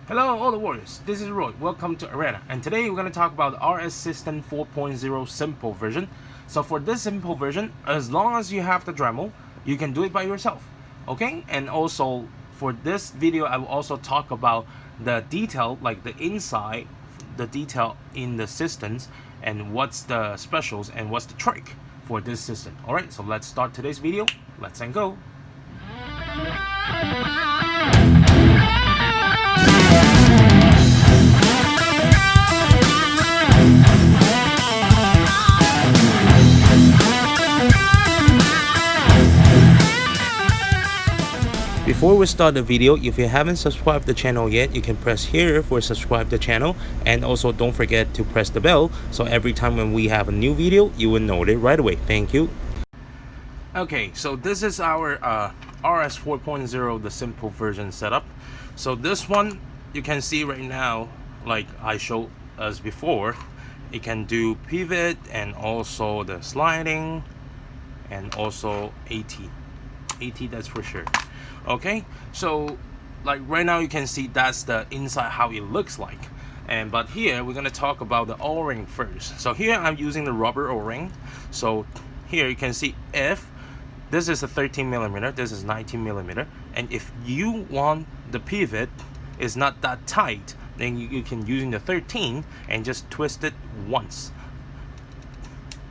Hello all the warriors, this is Roy, welcome to Arena, and today we're going to talk about the RS System 4.0 simple version. So for this simple version, as long as you have the Dremel, you can do it by yourself, okay? And also for this video, I will also talk about the detail, like the inside, the detail in the systems, and what's the specials and what's the trick for this system. Alright, so let's start today's video, let's go. Before we start the video, if you haven't subscribed the channel yet, you can press here for subscribe the channel, and also don't forget to press the bell so every time when we have a new video you will know it right away. Thank you. Okay, so this is our RS 4.0, the simple version setup. So this one you can see right now, like I showed us before, it can do pivot and also the sliding and also AT, that's for sure. Okay, so like right now you can see that's the inside how it looks like, but here we're gonna talk about the O-ring first. So here I'm using the rubber O-ring. So here you can see if this is a 13mm, this is 19mm, and if you want the pivot is not that tight, then you can use the 13 and just twist it once.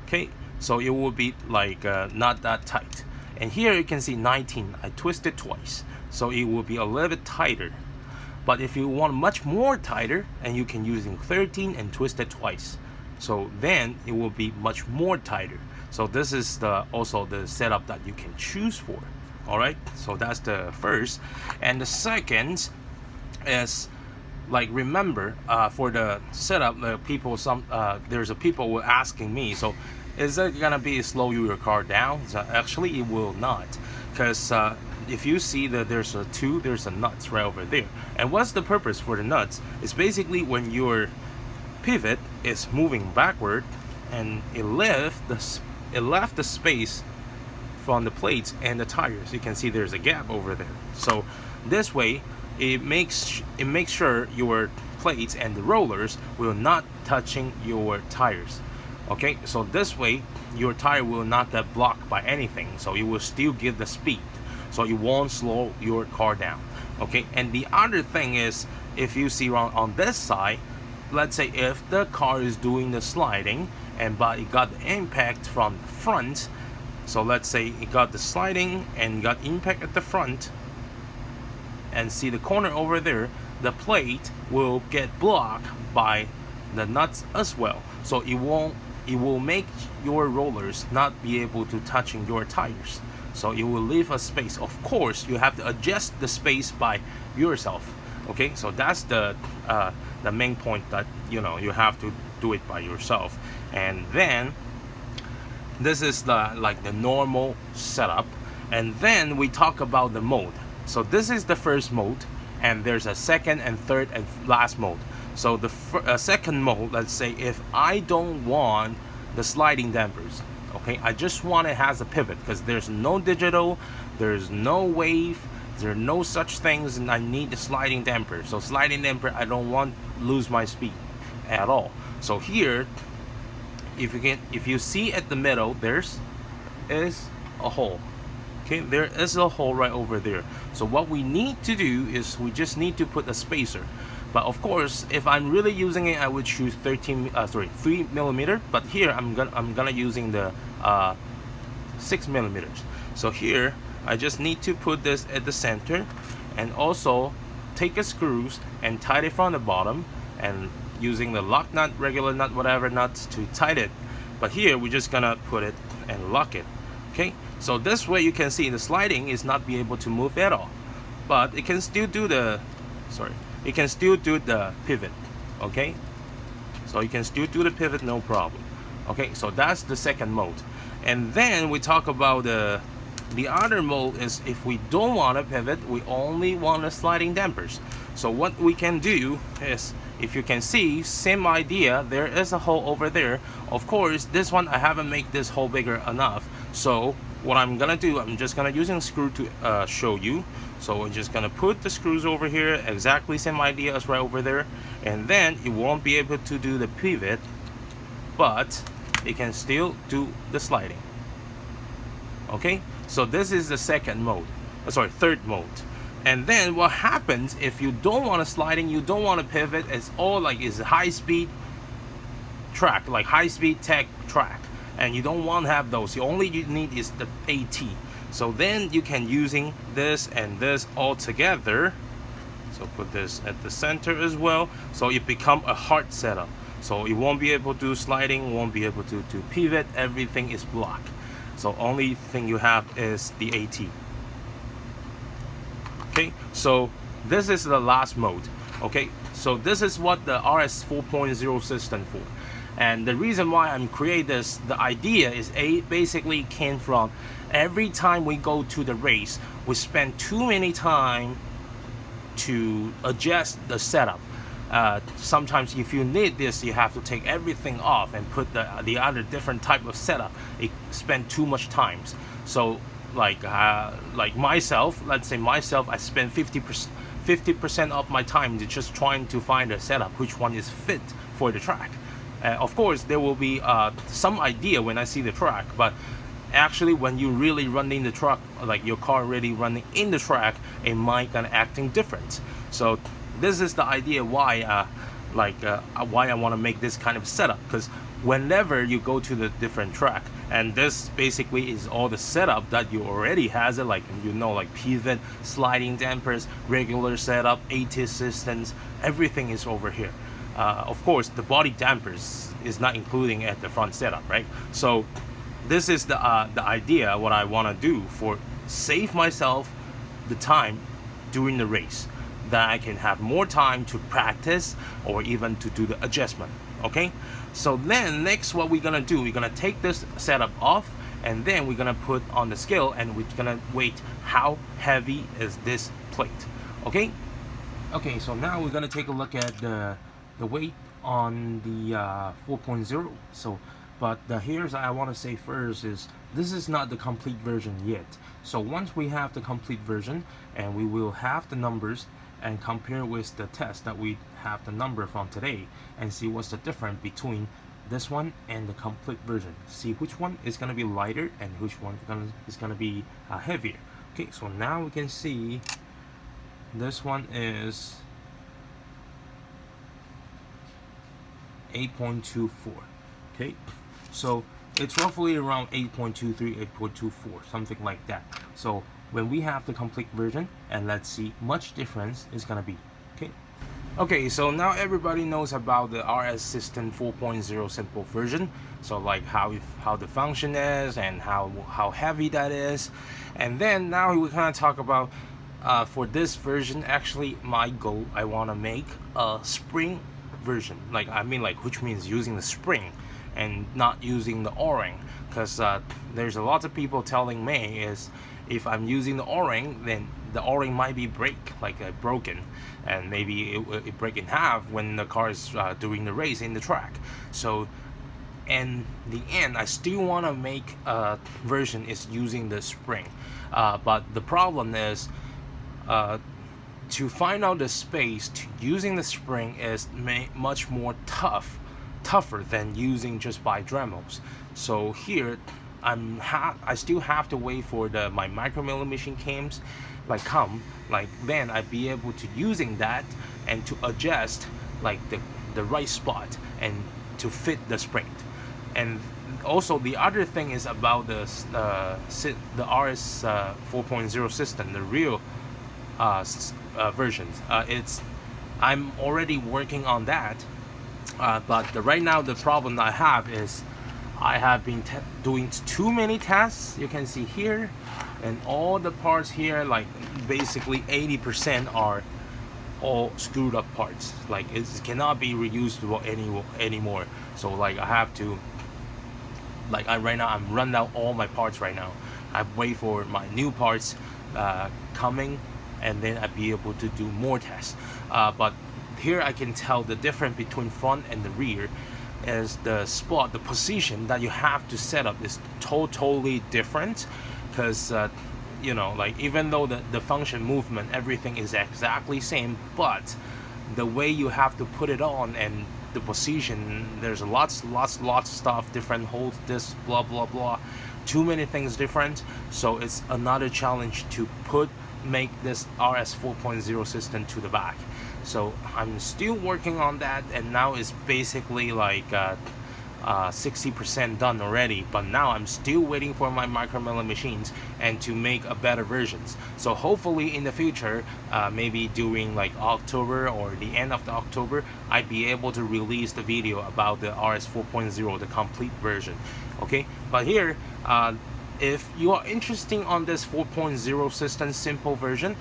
Okay, so it will be like not that tight. And here you can see 19, I twisted twice, so it will be a little bit tighter. But if you want much more tighter, and you can use 13 and twist it twice, so then it will be much more tighter. So this is also the setup that you can choose for. All right, so that's the first. And the second is, like, remember for the setup, there's a people were asking me, so is it gonna be slow your car down? So actually it will not, because if you see that there's a nuts right over there, and what's the purpose for the nuts? It's basically when your pivot is moving backward and it left the space from the plates and the tires. You can see there's a gap over there. So this way it makes sure your plates and the rollers will not touching your tires. Okay, so this way your tire will not get blocked by anything, so it will still give the speed, so it won't slow your car down. Okay, and the other thing is, if you see on this side, let's say if the car is doing the sliding but it got the impact from the front, so let's say it got the sliding and got impact at the front, and see the corner over there, the plate will get blocked by the nuts as well, so it will make your rollers not be able to touching your tires, so it will leave a space. Of course you have to adjust the space by yourself. Okay, so that's the main point, that you have to do it by yourself. And then this is the normal setup, and then we talk about the mode. So this is the first mode, and there's a second and third and last mode. So the second mode, let's say if I don't want the sliding dampers, okay, I just want it has a pivot, because there's no digital, there's no wave, there are no such things, and I need the sliding damper. So sliding damper, I don't want lose my speed at all. So here, if you see at the middle, is a hole. Okay, there is a hole right over there. So what we need to do is we just need to put a spacer. But of course, if I'm really using it, I would choose 3mm. But here I'm gonna using the 6mm. So here I just need to put this at the center, and also take a screws and tighten it from the bottom, and using the lock nut, regular nut, whatever nuts to tighten it. But here we're just gonna put it and lock it. Okay, so this way you can see the sliding is not be able to move at all, but it can still do the pivot. Okay, so you can still do the pivot, no problem. Okay, so that's the second mode. And then we talk about the other mode is if we don't want to pivot, we only want the sliding dampers. So what we can do is, if you can see, same idea, there is a hole over there. Of course this one I haven't made this hole bigger enough, so what I'm gonna do, I'm just gonna using a screw to show you. So we're just gonna put the screws over here, exactly same idea as right over there, and then you won't be able to do the pivot, but it can still do the sliding. Okay, so this is the second mode, third mode. And then what happens if you don't want to sliding, you don't want to pivot, it's all like is high-speed track, like high-speed tech track, and you don't want to have those. The only you need is the AT. So then you can using this and this all together. So put this at the center as well, so it become a hard setup. So you won't be able to do sliding, won't be able to pivot, everything is blocked. So only thing you have is the AT. Okay, so this is the last mode. Okay, so this is what the RS 4.0 system for. And the reason why I'm creating this, the idea is basically came from every time we go to the race, we spend too many time to adjust the setup. Sometimes if you need this, you have to take everything off and put the other different type of setup. It spend too much times. So like myself, let's say myself, I spend 50% of my time just trying to find a setup which one is fit for the track. Of course there will be some idea when I see the track, but actually when you really running the truck, like your car really running in the track, it might gonna acting different. So this is the idea why why I want to make this kind of setup, because whenever you go to the different track, and this basically is all the setup that you already has it, like like pivot, sliding dampers, regular setup, AT assistance, everything is over here. Of course the body dampers is not including at the front setup, right? So this is the idea what I want to do for save myself the time during the race, that I can have more time to practice or even to do the adjustment. Okay, so then next what we're gonna do, we're gonna take this setup off, and then we're gonna put on the scale and we're gonna weight how heavy is this plate. Okay, so now we're gonna take a look at the weight on the 4.0. So but here's I want to say first is this is not the complete version yet. So once we have the complete version and we will have the numbers and compare with the test that we have the number from today, and see what's the difference between this one and the complete version. See which one is going to be lighter and which one is going to be heavier. Okay, so now we can see this one is 8.24. Okay, so it's roughly around 8.23, 8.24, something like that. So when we have the complete version, and let's see much difference is gonna be. Okay, so now everybody knows about the RS System 4.0 simple version. So like how the function is and how heavy that is. And then now we kind of talk about for this version, actually my goal, I want to make a spring version, which means using the spring and not using the o-ring, because there's a lot of people telling me is if I'm using the o-ring, then the o-ring might be broken, and maybe it break in half when the car is doing the race in the track. So in the end, I still want to make a version is using the spring, but the problem is to find out the space to using the spring is much more tougher than using just by Dremels. So here I still have to wait for my micro milling machine cams then I'd be able to using that and to adjust the right spot and to fit the spring. And also the other thing is about the RS 4.0 system, the real versions. I'm already working on that, but right now the problem I have is I have been doing too many tests. You can see here, and all the parts here, like basically 80% are all screwed up parts. Like it cannot be reusable anymore. So like I have to, right now I'm running out all my parts right now. I wait for my new parts coming, and then I'd be able to do more tests. But here I can tell the difference between front and the rear is the spot, the position that you have to set up is totally different. because you know, like, even though the function, movement, everything is exactly same, but the way you have to put it on and the position, there's lots of stuff different, hold this, blah blah blah, too many things different. So it's another challenge to make this RS 4.0 system to the back. So I'm still working on that, and now it's basically like 60% done already, but now I'm still waiting for my micromilling machines and to make a better versions. So hopefully in the future, maybe during like October or the end of the October, I'd be able to release the video about the RS 4.0, the complete version. Okay, but here, if you are interested on this 4.0 system simple version,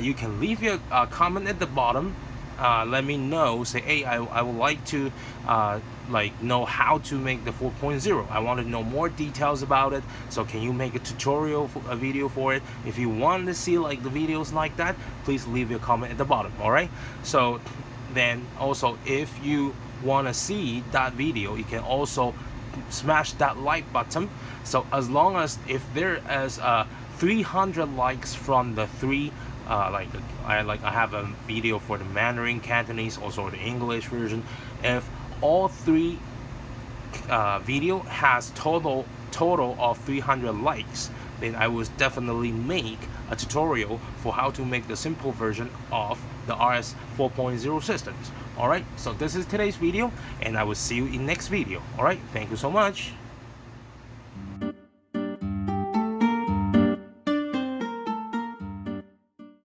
you can leave your comment at the bottom. Let me know, say, hey, I would like to like know how to make the 4.0. I want to know more details about it, so can you make a tutorial, a video for it? If you want to see like the videos like that, please leave your comment at the bottom. All right, so then also, if you want to see that video, you can also smash that like button. So as long as if there is 300 likes from the three, I have a video for the Mandarin, Cantonese, also the English version. If all three video has total of 300 likes, then I will definitely make a tutorial for how to make the simple version of the RS 4.0 systems. Alright, so this is today's video, and I will see you in next video. Alright, thank you so much.